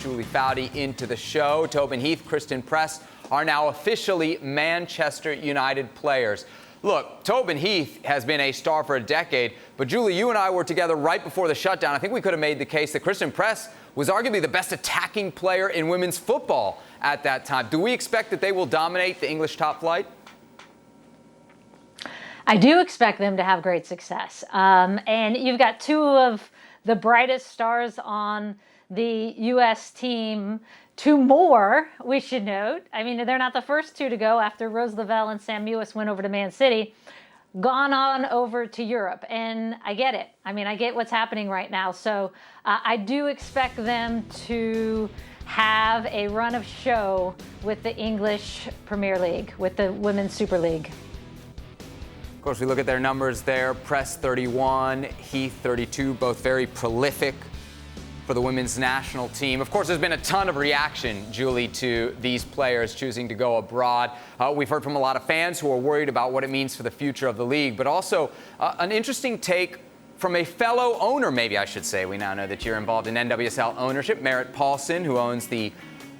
Julie Foudy into the show. Tobin Heath, Christen Press are now officially Manchester United players. Look, Tobin Heath has been a star for a decade, but Julie, you and I were together right before the shutdown. I think we could have made the case that Christen Press was arguably the best attacking player in women's football at that time. Do we expect that they will dominate the English top flight? I do expect them to have great success. And you've got two of the brightest stars on the U.S. team. Two more, we should note. I mean, they're not the first two to go after Rose Lavelle and Sam Mewis went over to Man City, gone on over to Europe. And I get it. I mean, I get what's happening right now. So I do expect them to have a run of show with the English Premier League, with the Women's Super League. Of course, we look at their numbers there. Press 31, Heath 32, both very prolific for the women's national team. Of course, there's been a ton of reaction, Julie, to these players choosing to go abroad. We've heard from a lot of fans who are worried about what it means for the future of the league, but also an interesting take from a fellow owner, maybe I should say. We now know that you're involved in NWSL ownership. Merritt Paulson, who owns the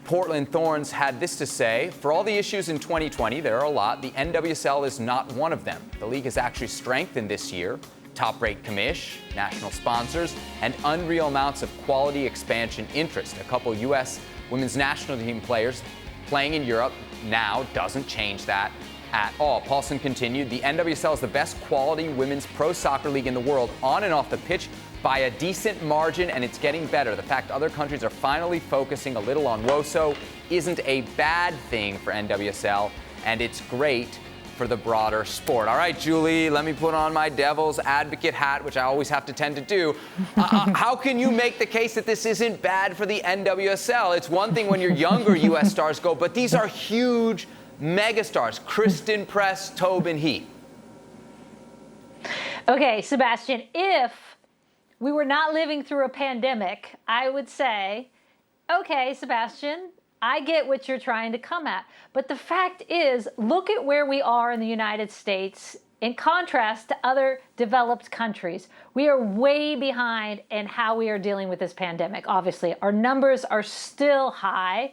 Portland Thorns, had this to say: for all the issues in 2020, there are a lot, the NWSL is not one of them. The league has actually strengthened this year. Top-rate commish, national sponsors, and unreal amounts of quality expansion interest. A couple U.S. women's national team players playing in Europe now doesn't change that at all. Paulson continued, the NWSL is the best quality women's pro soccer league in the world on and off the pitch by a decent margin, and it's getting better. The fact other countries are finally focusing a little on WOSO isn't a bad thing for NWSL, and it's great for the broader sport. All right, Julie, let me put on my devil's advocate hat, which I always have to tend to do. How can you make the case that this isn't bad for the NWSL? It's one thing when your younger U.S. stars go, but these are huge megastars. Christen Press, Tobin Heath. Okay, Sebastian, if we were not living through a pandemic, I would say, okay, Sebastian, I get what you're trying to come at. But the fact is, look at where we are in the United States in contrast to other developed countries. We are way behind in how we are dealing with this pandemic. Obviously, our numbers are still high.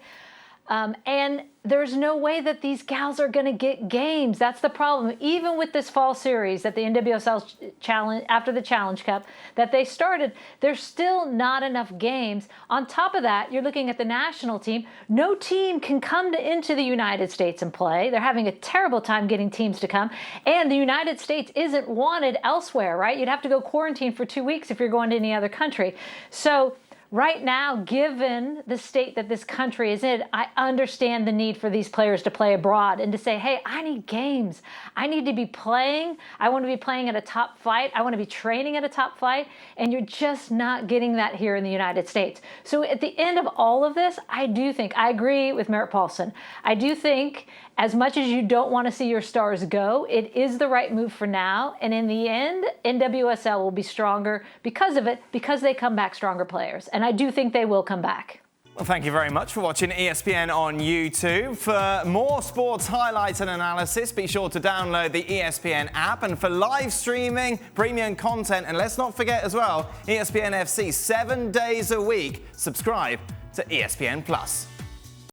And there's no way that these gals are going to get games. That's the problem. Even with this fall series that the NWSL challenge, after the Challenge Cup that they started, there's still not enough games. On top of that, you're looking at the national team. No team can come into the United States and play. They're having a terrible time getting teams to come. And the United States isn't wanted elsewhere, right? You'd have to go quarantine for 2 weeks if you're going to any other country. So right now, given the state that this country is in, I understand the need for these players to play abroad and to say, hey, I need games. I need to be playing. I want to be playing at a top flight. I want to be training at a top flight. And you're just not getting that here in the United States. So at the end of all of this, I agree with Merritt Paulson. I do think as much as you don't want to see your stars go, it is the right move for now. And in the end, NWSL will be stronger because of it, because they come back stronger players. And I do think they will come back. Well, thank you very much for watching ESPN on YouTube. For more sports highlights and analysis, be sure to download the ESPN app. And for live streaming, premium content, and let's not forget as well, ESPN FC 7 days a week. Subscribe to ESPN+.